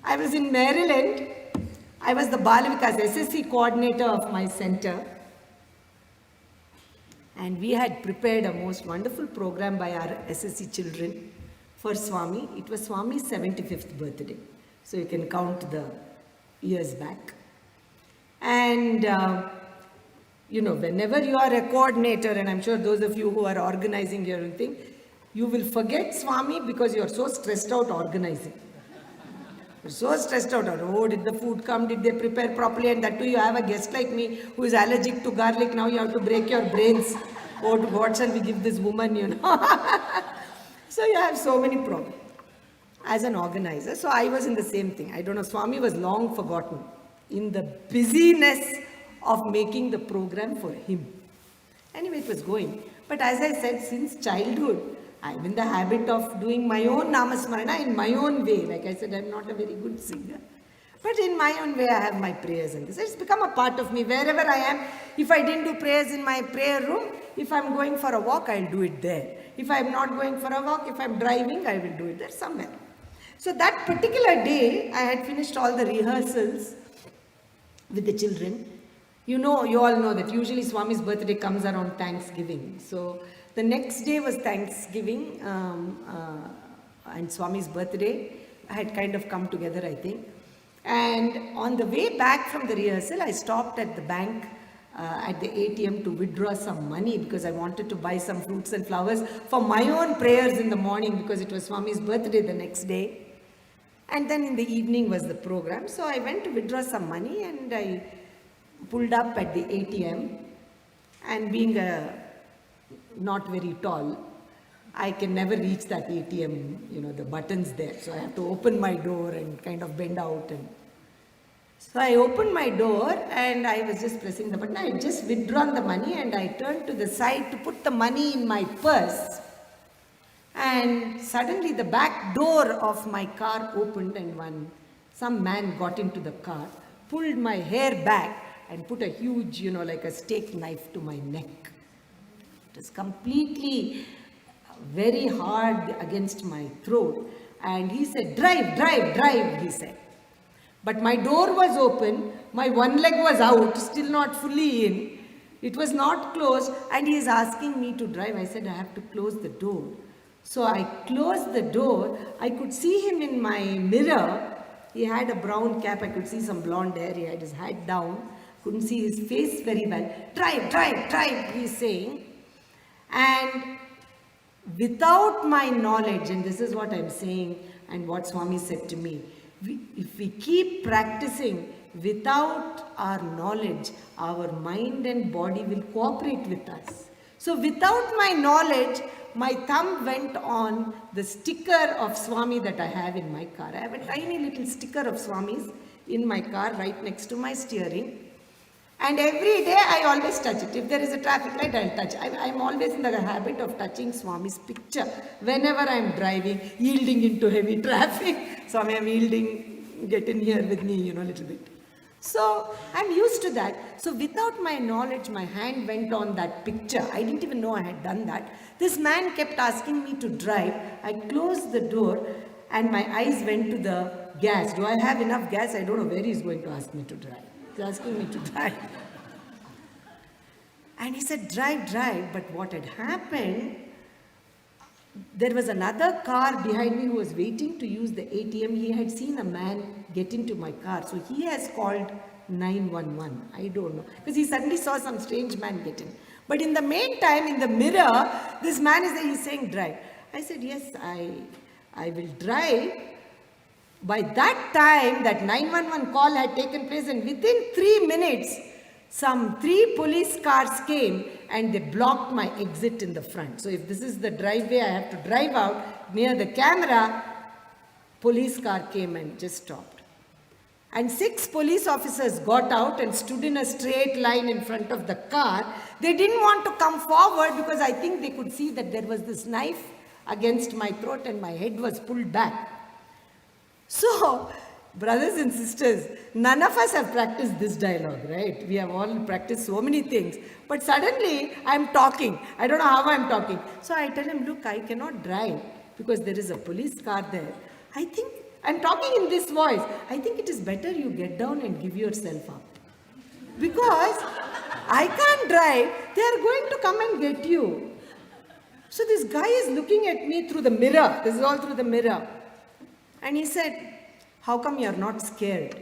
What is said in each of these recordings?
I was in Maryland. I was the Bala Vikas SSC coordinator of my center. And we had prepared a most wonderful program by our SSC children for Swami. It was Swami's 75th birthday. So you can count the years back. And, whenever you are a coordinator, and I'm sure those of you who are organizing your own thing, you will forget Swami because you are so stressed out organizing. You're so stressed out. Oh, did the food come? Did they prepare properly? And that too, you have a guest like me who is allergic to garlic. Now you have to break your brains. Oh, what shall we give this woman, So you have so many problems as an organizer. So I was in the same thing. I don't know, Swami was long forgotten in the busyness of making the program for him. Anyway, it was going. But as I said, since childhood, I'm in the habit of doing my own Namasmarana in my own way. Like I said, I'm not a very good singer. But in my own way, I have my prayers and this. It's become a part of me. Wherever I am, if I didn't do prayers in my prayer room, if I'm going for a walk, I'll do it there. If I'm not going for a walk, if I'm driving, I will do it there somewhere. So that particular day, I had finished all the rehearsals with the children. You all know that usually Swami's birthday comes around Thanksgiving. So the next day was Thanksgiving and Swami's birthday. I had kind of come together, I think. And on the way back from the rehearsal, I stopped at the bank at the ATM to withdraw some money because I wanted to buy some fruits and flowers for my own prayers in the morning because it was Swami's birthday the next day. And then in the evening was the program. So I went to withdraw some money and I pulled up at the ATM, and being not very tall, I can never reach that ATM, the buttons there. So I have to open my door and kind of bend out. And so I opened my door and I was just pressing the button. I had just withdrawn the money and I turned to the side to put the money in my purse. And suddenly the back door of my car opened and some man got into the car, pulled my hair back and put a huge, like a steak knife to my neck. It was completely very hard against my throat. And he said, drive, drive, drive, he said. But my door was open, my one leg was out, still not fully in. It was not closed and he is asking me to drive. I said, I have to close the door. So I closed the door. I could see him in my mirror. He had a brown cap. I could see some blonde hair. He had his hat down. Couldn't see his face very well. Drive, drive, drive, he's saying. And without my knowledge, and this is what I'm saying and what Swami said to me, if we keep practicing without our knowledge, our mind and body will cooperate with us. So without my knowledge, my thumb went on the sticker of Swami that I have in my car. I have a tiny little sticker of Swami's in my car right next to my steering. And every day I always touch it. If there is a traffic light, I'll touch. I'm always in the habit of touching Swami's picture whenever I'm driving, yielding into heavy traffic. Swami, I'm yielding, get in here with me, a little bit. So I'm used to that. So without my knowledge, my hand went on that picture. I didn't even know I had done that. This man kept asking me to drive. I closed the door and my eyes went to the gas. Do I have enough gas? I don't know where he's going to ask me to drive. He's asking me to drive. And he said, drive, drive. But what had happened, there was another car behind me who was waiting to use the ATM. He had seen a man get into my car. So he has called 911. I don't know. Because he suddenly saw some strange man get in. But in the meantime, in the mirror, this man is there. He's saying, drive. I said, yes, I will drive. By that time, that 911 call had taken place, and within 3 minutes, some 3 police cars came and they blocked my exit in the front. So if this is the driveway, I have to drive out near the camera. Police car came and just stopped. And 6 police officers got out and stood in a straight line in front of the car. They didn't want to come forward because I think they could see that there was this knife against my throat and my head was pulled back. So, brothers and sisters, none of us have practiced this dialogue, right? We have all practiced so many things. But suddenly, I'm talking. I don't know how I'm talking. So I tell him, look, I cannot drive because there is a police car there. I think I'm talking in this voice. I think it is better you get down and give yourself up. Because I can't drive, they are going to come and get you. So this guy is looking at me through the mirror. This is all through the mirror. And he said, how come you're not scared?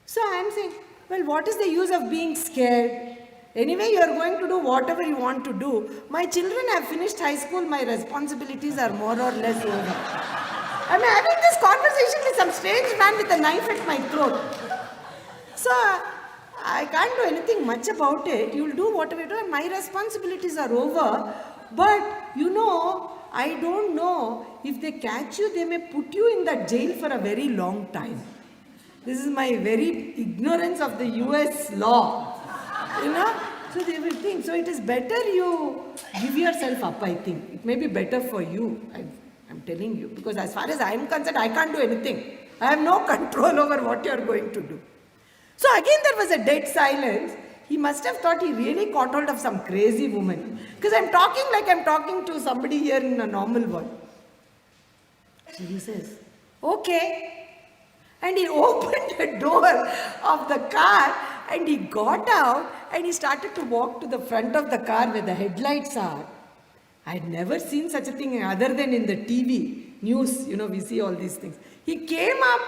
So I'm saying, well, what is the use of being scared? Anyway, you are going to do whatever you want to do. My children have finished high school. My responsibilities are more or less over. I'm having this conversation with some strange man with a knife at my throat. So I can't do anything much about it. You'll do whatever you do, and my responsibilities are over. But you know, I don't know, if they catch you, they may put you in that jail for a very long time. This is my very ignorance of the US law. You know? So they will think. So it is better you give yourself up, I think. It may be better for you. I'm telling you. Because as far as I am concerned, I can't do anything. I have no control over what you are going to do. So again there was a dead silence. He must have thought he really caught hold of some crazy woman. Because I'm talking like I'm talking to somebody here in a normal one. So he says, okay. And he opened the door of the car and he got out and he started to walk to the front of the car where the headlights are. I had never seen such a thing other than in the TV news. You know, we see all these things. He came up.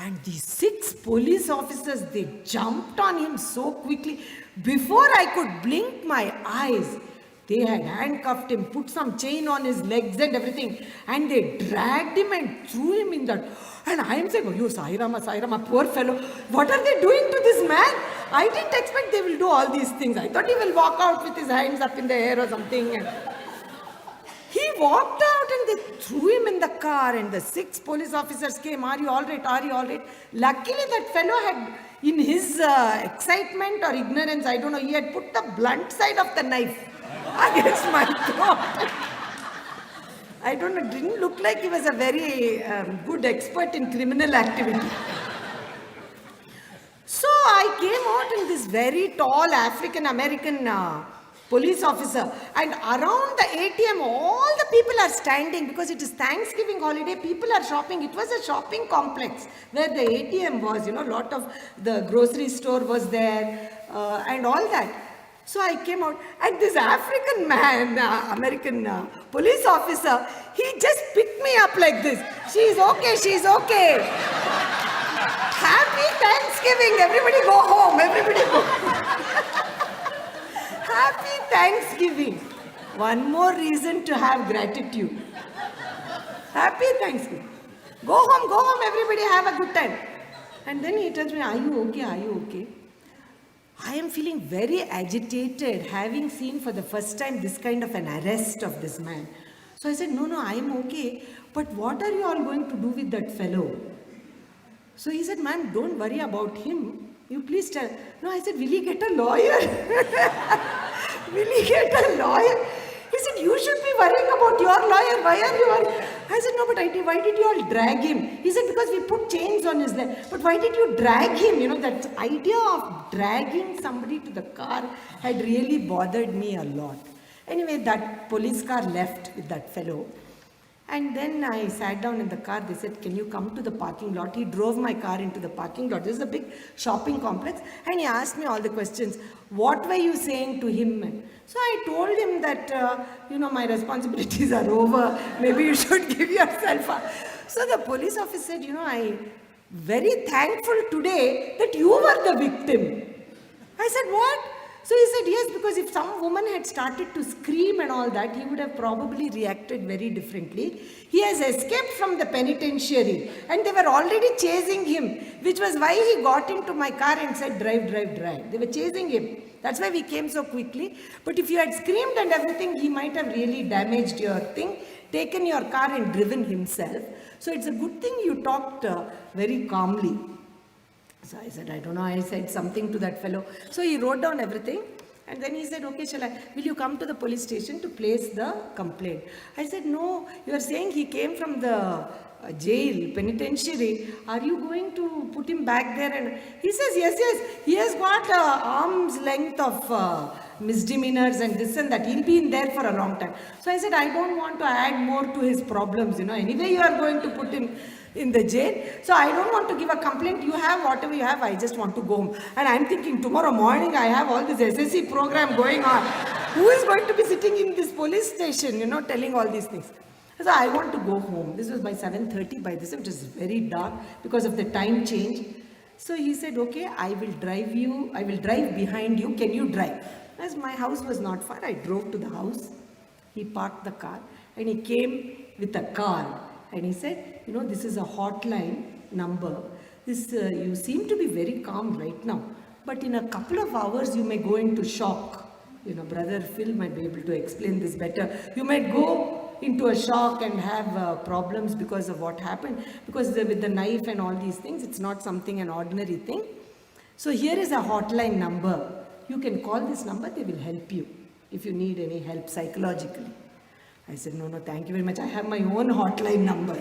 And these 6 police officers, they jumped on him so quickly. Before I could blink my eyes, they had handcuffed him, put some chain on his legs and everything. And they dragged him and threw him in that. And I am saying, oh, Sai Rama, poor fellow. What are they doing to this man? I didn't expect they will do all these things. I thought he will walk out with his hands up in the air or something. He walked out and they threw him in the car and the 6 police officers came, are you all right, are you all right? Luckily that fellow had, in his excitement or ignorance, I don't know, he had put the blunt side of the knife against my throat. I don't know, it didn't look like he was a very good expert in criminal activity. So I came out in this very tall African American police officer, and around the ATM all the people are standing because it is Thanksgiving holiday, people are shopping. It was a shopping complex where the ATM was, you know, lot of the grocery store was there and all that. So I came out and this African man, American police officer, he just picked me up like this. She's okay, she's okay. Happy Thanksgiving, everybody go home, everybody go home. Happy Thanksgiving. One more reason to have gratitude. Happy Thanksgiving. Go home, everybody have a good time. And then he tells me, are you okay, are you okay? I am feeling very agitated having seen for the first time this kind of an arrest of this man. So I said, no, I am okay. But what are you all going to do with that fellow? So he said, man, don't worry about him. You please tell. No, I said, will he get a lawyer? Will he get a lawyer? He said, you should be worrying about your lawyer. Why are you worrying? I said, no, but why did you all drag him? He said, because we put chains on his leg. But why did you drag him? You know, that idea of dragging somebody to the car had really bothered me a lot. Anyway, that police car left with that fellow. And then I sat down in the car. They said, can you come to the parking lot? He drove my car into the parking lot. This is a big shopping complex. And he asked me all the questions. What were you saying to him? So I told him that, my responsibilities are over. Maybe you should give yourself up. So the police officer said, I'm very thankful today that you were the victim. I said, what? So he said, yes, because if some woman had started to scream and all that, he would have probably reacted very differently. He has escaped from the penitentiary and they were already chasing him, which was why he got into my car and said, drive. They were chasing him. That's why we came so quickly. But if you had screamed and everything, he might have really damaged your thing, taken your car and driven himself. So it's a good thing you talked very calmly. So I said, I don't know, I said something to that fellow. So he wrote down everything and then he said, okay, will you come to the police station to place the complaint? I said, no, you are saying he came from the jail, penitentiary. Are you going to put him back there? And he says, yes, he has got arm's length of misdemeanors and this and that. He'll be in there for a long time. So I said, I don't want to add more to his problems. Anyway, you are going to put him in the jail. So I don't want to give a complaint. You have whatever you have. I just want to go home. And I'm thinking, tomorrow morning I have all this SSC program going on. Who is going to be sitting in this police station, telling all these things? So I want to go home. This was by 7:30. By this, it was very dark because of the time change. So he said, okay, I will drive behind you. Can you drive? As my house was not far, I drove to the house. He parked the car and he came with a card. And he said, this is a hotline number. You seem to be very calm right now. But in a couple of hours, you may go into shock. Brother Phil might be able to explain this better. You might go into a shock and have problems because of what happened. Because with the knife and all these things, it's not an ordinary thing. So here is a hotline number. You can call this number, they will help you if you need any help psychologically. I said, no, thank you very much. I have my own hotline number.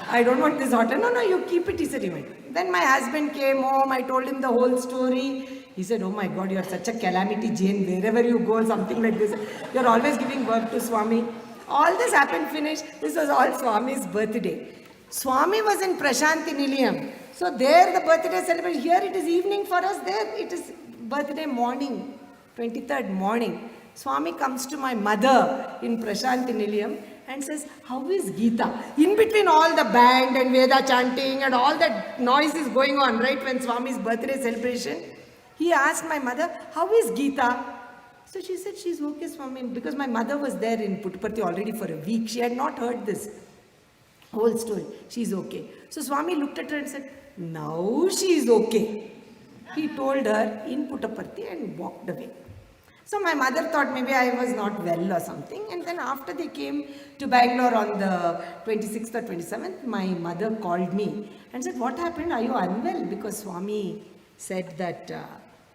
I don't want this hotline. No, you keep it. He said, you might. Then my husband came home. I told him the whole story. He said, oh my God, you are such a calamity Jane. Wherever you go, something like this. You are always giving work to Swami. All this happened, finished. This was all Swami's birthday. Swami was in Prashanti Nilayam. So there the birthday celebration. Here it is evening for us. There it is birthday morning, 23rd morning. Swami comes to my mother in Prashanti Nilayam and says, how is Geeta? In between all the band and Veda chanting and all that noise is going on, right, when Swami's birthday celebration, he asked my mother, how is Geeta? So she said, she's okay, Swami, because my mother was there in Puttaparthi already for a week. She had not heard this whole story. She's okay. So Swami looked at her and said, now she's okay. He told her in Puttaparthi and walked away. So my mother thought maybe I was not well or something. And then after they came to Bangalore on the 26th or 27th, my mother called me and said, what happened? Are you unwell? Because Swami said that,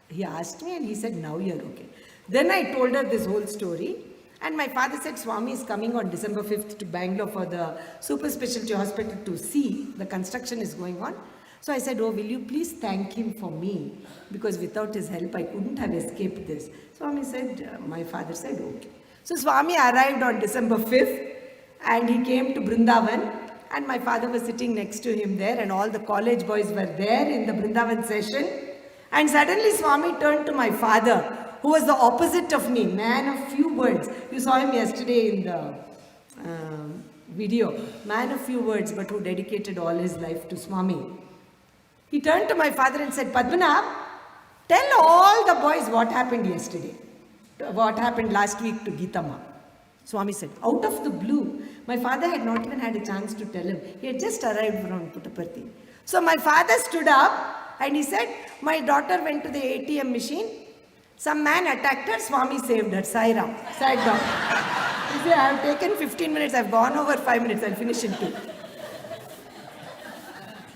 he asked me and he said, now you're okay. Then I told her this whole story. And my father said, Swami is coming on December 5th to Bangalore for the super specialty hospital to see. The construction is going on. So I said, oh, will you please thank him for me? Because without his help, I couldn't have escaped this. Swami said, my father said, okay. So Swami arrived on December 5th and he came to Brindavan and my father was sitting next to him there and all the college boys were there in the Brindavan session. And suddenly Swami turned to my father, who was the opposite of me, man of few words. You saw him yesterday in the video. Man of few words, but who dedicated all his life to Swami. He turned to my father and said, Padmanabh, tell all the boys what happened yesterday. What happened last week to Geetama. Swami said, out of the blue. My father had not even had a chance to tell him. He had just arrived from Puttaparthi. So my father stood up and he said, my daughter went to the ATM machine. Some man attacked her. Swami saved her. Sai Ram. Sat down. He said, I have taken 15 minutes. I have gone over 5 minutes. I'll finish in 2.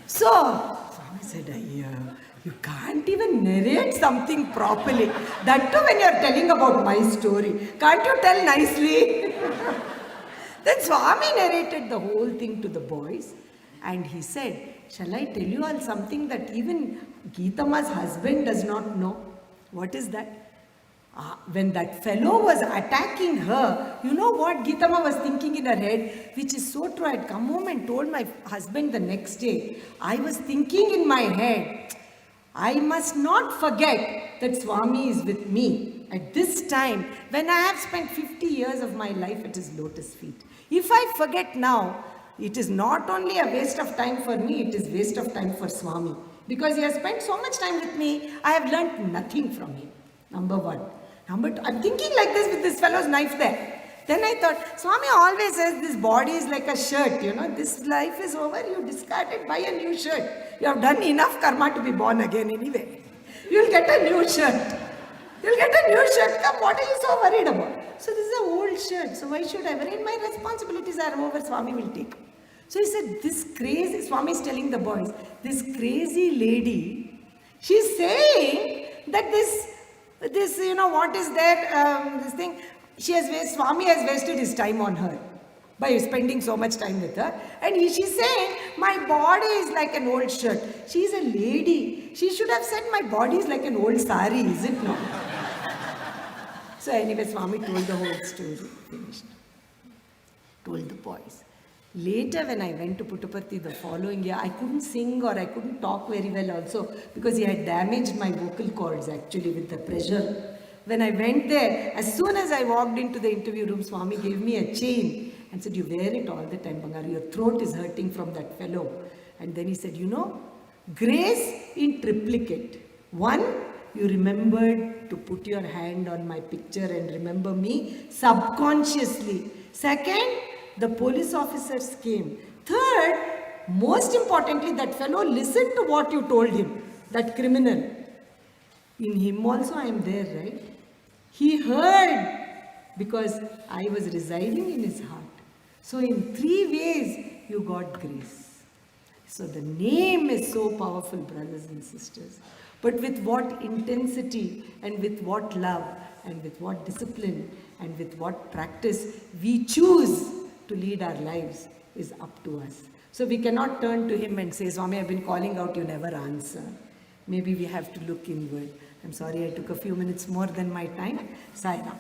So, Swami said, you can't even narrate something properly. That too when you're telling about my story. Can't you tell nicely? Then Swami narrated the whole thing to the boys. And he said, shall I tell you all something that even Geetama's husband does not know? What is that? When that fellow was attacking her, you know what Geetama was thinking in her head? Which is so true. I had come home and told my husband the next day. I was thinking in my head, I must not forget that Swami is with me at this time when I have spent 50 years of my life at his lotus feet. If I forget now, it is not only a waste of time for me, it is waste of time for Swami. Because he has spent so much time with me, I have learnt nothing from him. Number one. Number two, I'm thinking like this with this fellow's knife there. Then I thought, Swami always says this body is like a shirt, this life is over, you discard it, buy a new shirt. You have done enough karma to be born again anyway. You'll get a new shirt. You'll get a new shirt. Come, what are you so worried about? So this is an old shirt, so why should I worry? My responsibilities are over, Swami will take. So he said, this crazy, Swami is telling the boys, this crazy lady, she's saying that this what is there, this thing, Swami has wasted his time on her by spending so much time with her. And she's saying, my body is like an old shirt. She's a lady. She should have said, my body is like an old sari, is it not? So anyway, Swami told the whole story, finished. Told the boys. Later when I went to Puttaparthi the following year, I couldn't sing or I couldn't talk very well also because he had damaged my vocal cords actually with the pressure. When I went there, as soon as I walked into the interview room, Swami gave me a chain and said, you wear it all the time, Bangaru, your throat is hurting from that fellow. And then he said, you know, grace in triplicate. One, you remembered to put your hand on my picture and remember me subconsciously. Second, the police officers came. Third, most importantly, that fellow listened to what you told him, that criminal. In him also I am there, right? He heard because I was residing in his heart. So in 3 ways, you got grace. So the name is so powerful, brothers and sisters. But with what intensity and with what love and with what discipline and with what practice we choose to lead our lives is up to us. So we cannot turn to him and say, Swami, I've been calling out, you never answer. Maybe we have to look inward. I'm sorry I took a few minutes more than my time. Sai Ram.